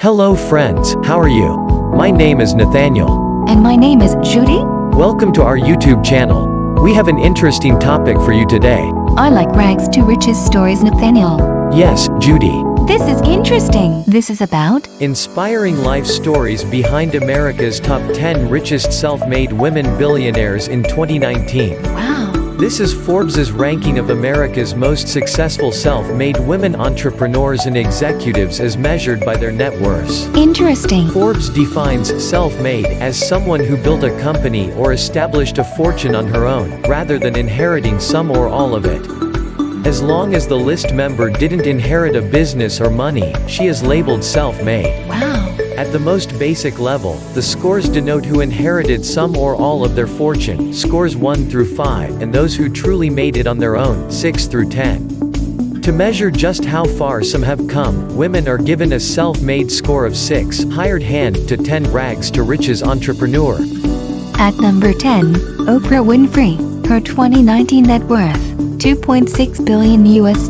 Hello friends, how are you? My name is Nathaniel. And my name is Judy. Welcome to our YouTube channel. We have an interesting topic for you today. I like rags to riches stories, Nathaniel. Yes, Judy. This is interesting. This is about inspiring life stories behind America's top 10 richest self-made women billionaires in 2019. Wow. This is Forbes' ranking of America's most successful self-made women entrepreneurs and executives as measured by their net worths. Interesting. Forbes defines self-made as someone who built a company or established a fortune on her own, rather than inheriting some or all of it. As long as the list member didn't inherit a business or money, she is labeled self-made. Wow. At the most basic level, the scores denote who inherited some or all of their fortune, scores 1 through 5, and those who truly made it on their own, 6 through 10. To measure just how far some have come, women are given a self-made score of 6, hired hand to 10 rags to riches entrepreneur. At number 10, Oprah Winfrey. Her 2019 net worth, $2.6 billion US.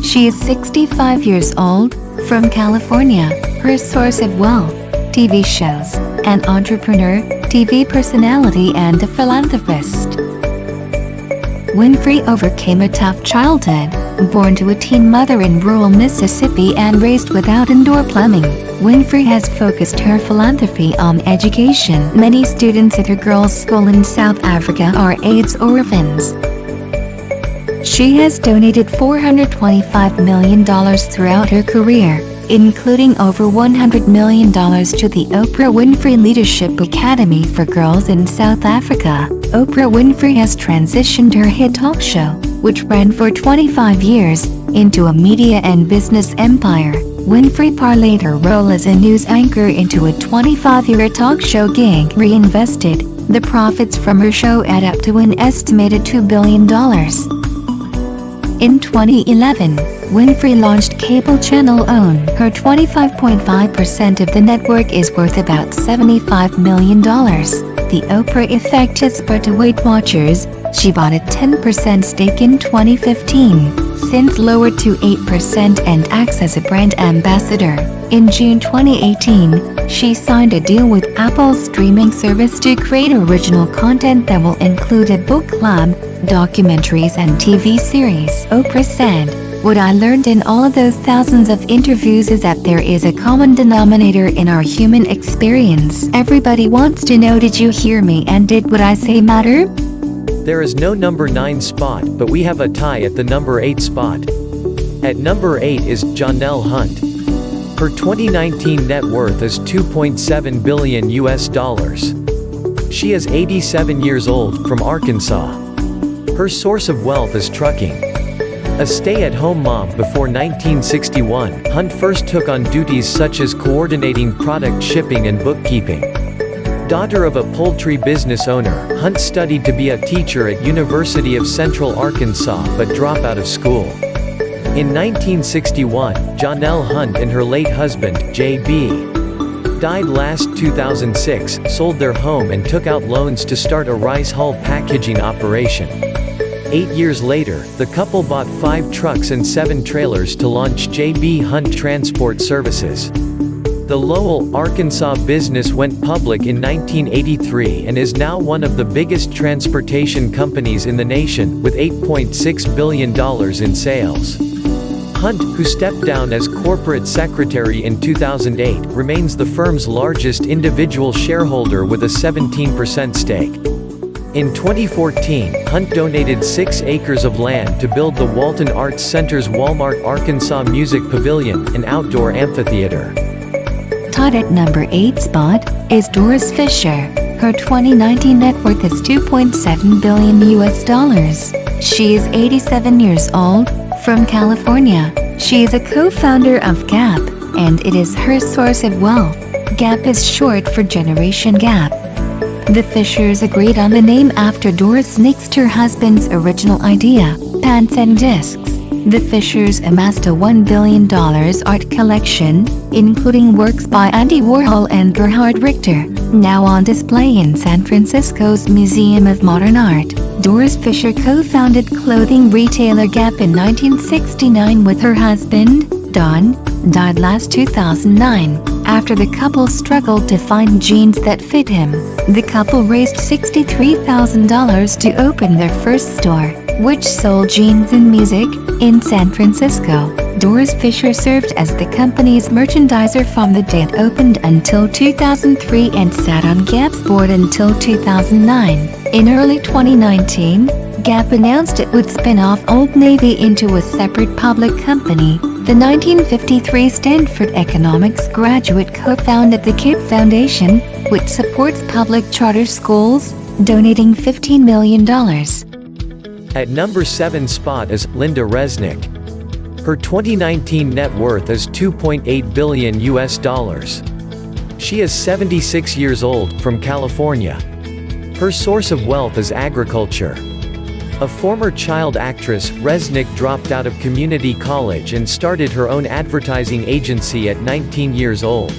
She is 65 years old, from California. Her source of wealth, TV shows, an entrepreneur, TV personality and a philanthropist. Winfrey overcame a tough childhood, born to a teen mother in rural Mississippi and raised without indoor plumbing. Winfrey has focused her philanthropy on education. Many students at her girls' school in South Africa are AIDS orphans. She has donated $425 million throughout her career, including over $100 million to the Oprah Winfrey Leadership Academy for Girls in South Africa. Oprah Winfrey has transitioned her hit talk show, which ran for 25 years, into a media and business empire. Winfrey parlayed her role as a news anchor into a 25-year talk show gig, reinvested the profits from her show add up to an estimated $2 billion. In 2011, Winfrey launched cable channel OWN. Her 25.5% of the network is worth about $75 million. The Oprah effect has spread to Weight Watchers. She bought a 10% stake in 2015, since lowered to 8% and acts as a brand ambassador. In June 2018, she signed a deal with Apple's streaming service to create original content that will include a book club, documentaries and TV series. Oprah said, "What I learned in all of those thousands of interviews is that there is a common denominator in our human experience. Everybody wants to know, did you hear me and did what I say matter?" There is no number 9 spot, but we have a tie at the number 8 spot. At number 8 is Jonelle Hunt. Her 2019 net worth is $2.7 billion US. She is 87 years old, from Arkansas. Her source of wealth is trucking. A stay-at-home mom before 1961, Hunt first took on duties such as coordinating product shipping and bookkeeping. Daughter of a poultry business owner, Hunt studied to be a teacher at University of Central Arkansas but dropped out of school. In 1961, Jonelle Hunt and her late husband, J.B. died last 2006, sold their home and took out loans to start a rice hull packaging operation. 8 years later, the couple bought 5 trucks and 7 trailers to launch J.B. Hunt Transport Services. The Lowell, Arkansas business went public in 1983 and is now one of the biggest transportation companies in the nation, with $8.6 billion in sales. Hunt, who stepped down as corporate secretary in 2008, remains the firm's largest individual shareholder with a 17% stake. In 2014, Hunt donated 6 acres of land to build the Walton Arts Center's Walmart Arkansas Music Pavilion, an outdoor amphitheater. Tied at number 8 spot is Doris Fisher. Her 2019 net worth is $2.7 billion US. She is 87 years old, from California. She is a co-founder of Gap, and it is her source of wealth. Gap is short for Generation Gap. The Fishers agreed on the name after Doris nixed her husband's original idea, pants and discs. The Fishers amassed a $1 billion art collection, including works by Andy Warhol and Gerhard Richter, now on display in San Francisco's Museum of Modern Art. Doris Fisher co-founded clothing retailer Gap in 1969 with her husband, Don, died last 2009, after the couple struggled to find jeans that fit him. The couple raised $63,000 to open their first store, which sold jeans and music, in San Francisco. Doris Fisher served as the company's merchandiser from the day it opened until 2003 and sat on Gap's board until 2009. In early 2019, Gap announced it would spin off Old Navy into a separate public company. The 1953 Stanford economics graduate co-founded the KIPP Foundation, which supports public charter schools, donating $15 million. At number 7 spot is Linda Resnick. Her 2019 net worth is $2.8 billion. She is 76 years old, from California. Her source of wealth is agriculture. A former child actress, Resnick dropped out of community college and started her own advertising agency at 19 years old.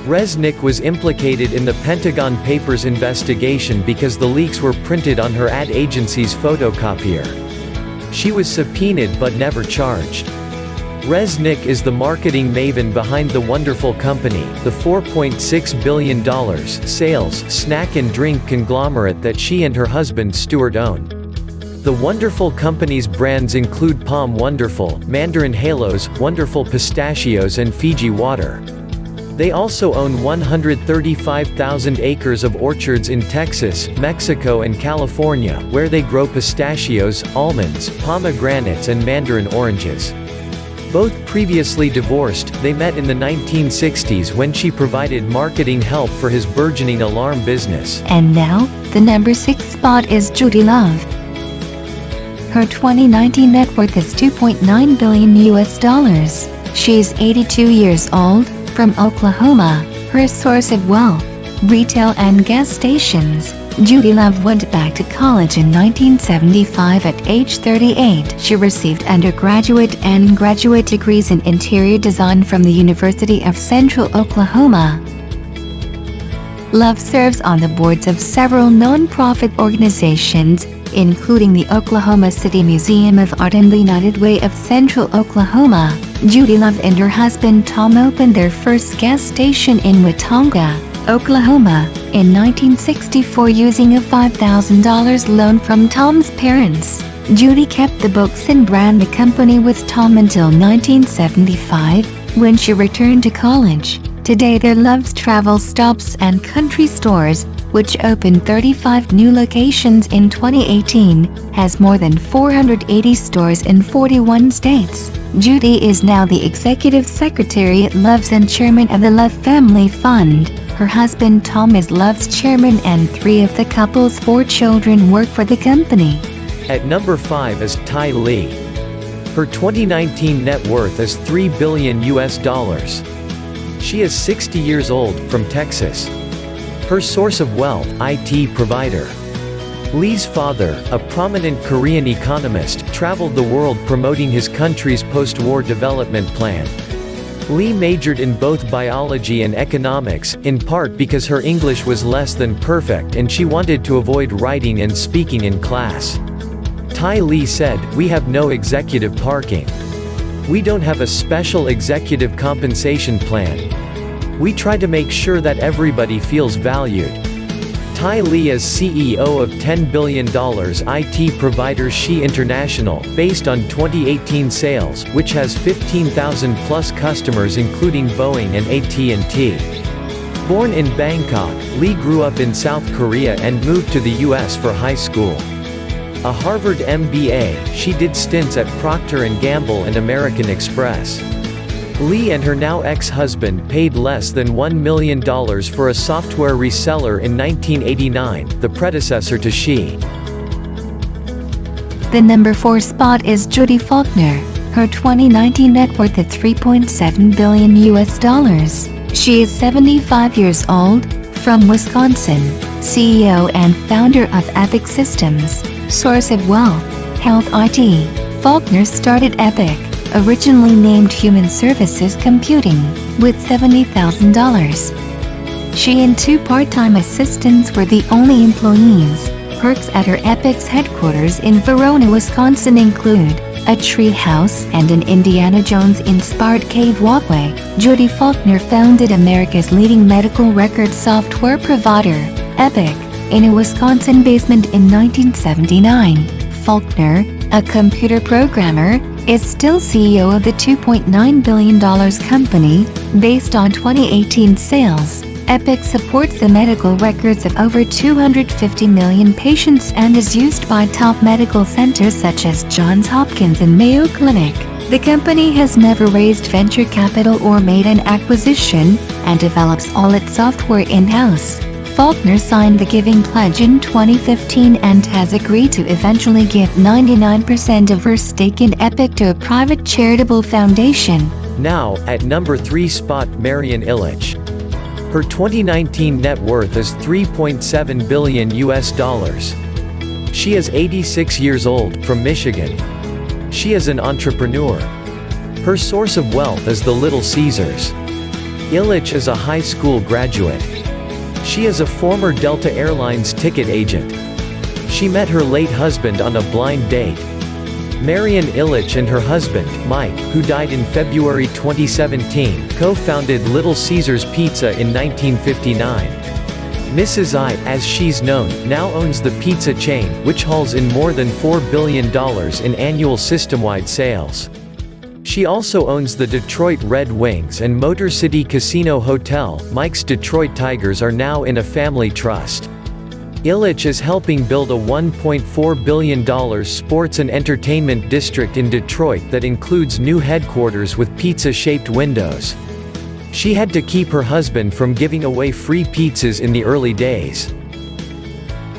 Resnick was implicated in the Pentagon Papers investigation because the leaks were printed on her ad agency's photocopier. She was subpoenaed but never charged. Resnick is the marketing maven behind The Wonderful Company, the $4.6 billion sales, snack and drink conglomerate that she and her husband Stuart own. The Wonderful Company's brands include Palm Wonderful, Mandarin Halos, Wonderful Pistachios and Fiji Water. They also own 135,000 acres of orchards in Texas, Mexico and California, where they grow pistachios, almonds, pomegranates and mandarin oranges. Both previously divorced, they met in the 1960s when she provided marketing help for his burgeoning alarm business. And now, the number 6 spot is Judy Love. Her 2019 net worth is $2.9 billion. She's 82 years old, from Oklahoma. Her source of wealth, retail and gas stations. Judy Love went back to college in 1975 at age 38. She received undergraduate and graduate degrees in interior design from the University of Central Oklahoma. Love serves on the boards of several non-profit organizations, including the Oklahoma City Museum of Art and the United Way of Central Oklahoma. Judy Love and her husband Tom opened their first gas station in Watonga, Oklahoma, in 1964 using a $5,000 loan from Tom's parents. Judy kept the books and ran the company with Tom until 1975, when she returned to college. Today their Love's Travel Stops and Country Stores, which opened 35 new locations in 2018, has more than 480 stores in 41 states. Judy is now the executive secretary at Love's and chairman of the Love Family Fund. Her husband Tom is Love's chairman and 3 of the couple's 4 children work for the company. At number 5 is Ty Lee. Her 2019 net worth is $3 billion. She is 60 years old, from Texas. Her source of wealth, IT provider. Lee's father, a prominent Korean economist, traveled the world promoting his country's post-war development plan. Lee majored in both biology and economics, in part because her English was less than perfect and she wanted to avoid writing and speaking in class. Ty Lee said, "We have no executive parking. We don't have a special executive compensation plan. We try to make sure that everybody feels valued." Ty Lee is CEO of $10 billion IT provider She International, based on 2018 sales, which has 15,000 plus customers including Boeing and AT&T. Born in Bangkok, Lee grew up in South Korea and moved to the US for high school. A Harvard MBA, she did stints at Procter & Gamble and American Express. Lee and her now ex-husband paid less than $1 million for a software reseller in 1989, the predecessor to She. The number 4 spot is Judy Faulkner. Her 2019 net worth is $3.7 billion. She is 75 years old, from Wisconsin, CEO and founder of Epic Systems, source of wealth, health IT. Faulkner started Epic, originally named Human Services Computing, with $70,000. She and 2 part-time assistants were the only employees. Perks at her Epic's headquarters in Verona, Wisconsin include a tree house, and an Indiana Jones-inspired cave walkway. Judy Faulkner founded America's leading medical record software provider, Epic, in a Wisconsin basement in 1979. Faulkner, a computer programmer, is still CEO of the $2.9 billion company, based on 2018 sales. Epic supports the medical records of over 250 million patients and is used by top medical centers such as Johns Hopkins and Mayo Clinic. The company has never raised venture capital or made an acquisition, and develops all its software in-house. Faulkner signed the Giving Pledge in 2015 and has agreed to eventually give 99% of her stake in Epic to a private charitable foundation. Now, at number 3 spot, Marian Ilitch. Her 2019 net worth is $3.7 billion. She is 86 years old, from Michigan. She is an entrepreneur. Her source of wealth is the Little Caesars. Ilitch is a high school graduate. She is a former Delta Airlines ticket agent. She met her late husband on a blind date. Marian Ilitch and her husband, Mike, who died in February 2017, co-founded Little Caesars Pizza in 1959. Mrs. I, as she's known, now owns the pizza chain, which hauls in more than $4 billion in annual system-wide sales. She also owns the Detroit Red Wings and Motor City Casino Hotel. Mike's Detroit Tigers are now in a family trust. Ilitch is helping build a $1.4 billion sports and entertainment district in Detroit that includes new headquarters with pizza-shaped windows. She had to keep her husband from giving away free pizzas in the early days.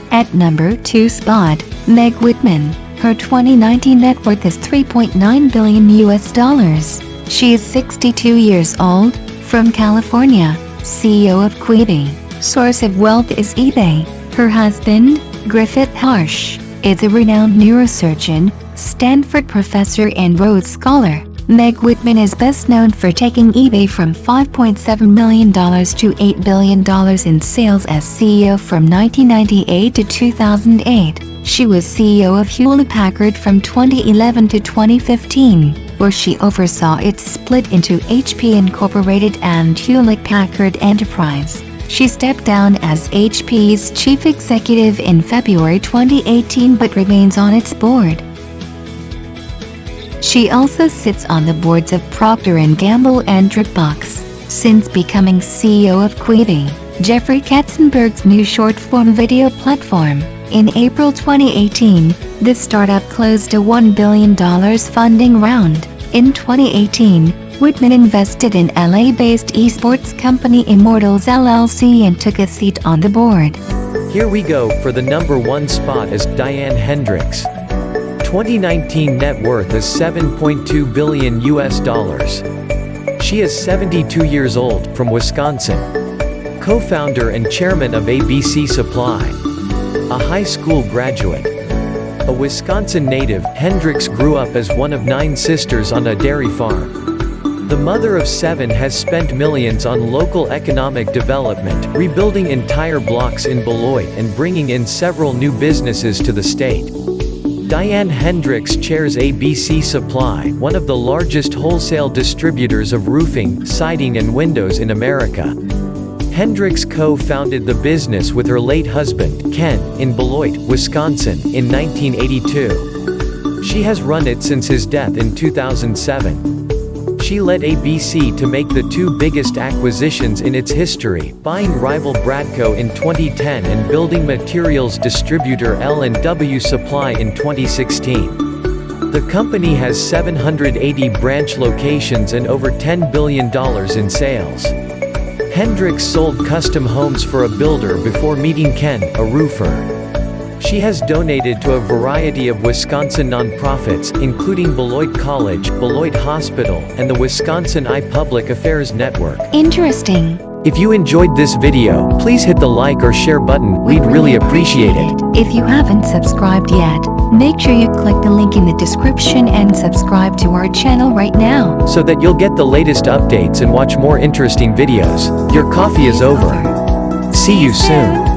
At number 2 spot, Meg Whitman. Her 2019 net worth is $3.9 billion. She is 62 years old, from California, CEO of Quibi. Source of wealth is eBay. Her husband, Griffith Harsh, is a renowned neurosurgeon, Stanford professor and Rhodes Scholar. Meg Whitman is best known for taking eBay from $5.7 million to $8 billion in sales as CEO from 1998 to 2008. She was CEO of Hewlett-Packard from 2011 to 2015, where she oversaw its split into HP Incorporated and Hewlett-Packard Enterprise. She stepped down as HP's chief executive in February 2018 but remains on its board. She also sits on the boards of Procter & Gamble and Dropouts. Since becoming CEO of Quibi, Jeffrey Katzenberg's new short-form video platform, in April 2018, the startup closed a $1 billion funding round. In 2018, Whitman invested in LA-based esports company Immortals LLC and took a seat on the board. Here we go, for the number 1 spot is Diane Hendricks. 2019 net worth is $7.2 billion. She is 72 years old, from Wisconsin. Co-founder and chairman of ABC Supply. A high school graduate. A Wisconsin native, Hendricks grew up as one of 9 sisters on a dairy farm. The mother of 7 has spent millions on local economic development, rebuilding entire blocks in Beloit and bringing in several new businesses to the state. Diane Hendricks chairs ABC Supply, one of the largest wholesale distributors of roofing, siding and windows in America. Hendricks co-founded the business with her late husband, Ken, in Beloit, Wisconsin, in 1982. She has run it since his death in 2007. She led ABC to make the 2 biggest acquisitions in its history, buying rival Bradco in 2010 and building materials distributor L&W Supply in 2016. The company has 780 branch locations and over $10 billion in sales. Hendricks sold custom homes for a builder before meeting Ken, a roofer. She has donated to a variety of Wisconsin nonprofits, including Beloit College, Beloit Hospital, and the Wisconsin Eye Public Affairs Network. Interesting. If you enjoyed this video, please hit the like or share button, we'd really appreciate it. If you haven't subscribed yet, make sure you click the link in the description and subscribe to our channel right now, so that you'll get the latest updates and watch more interesting videos. Your coffee is over. See you soon.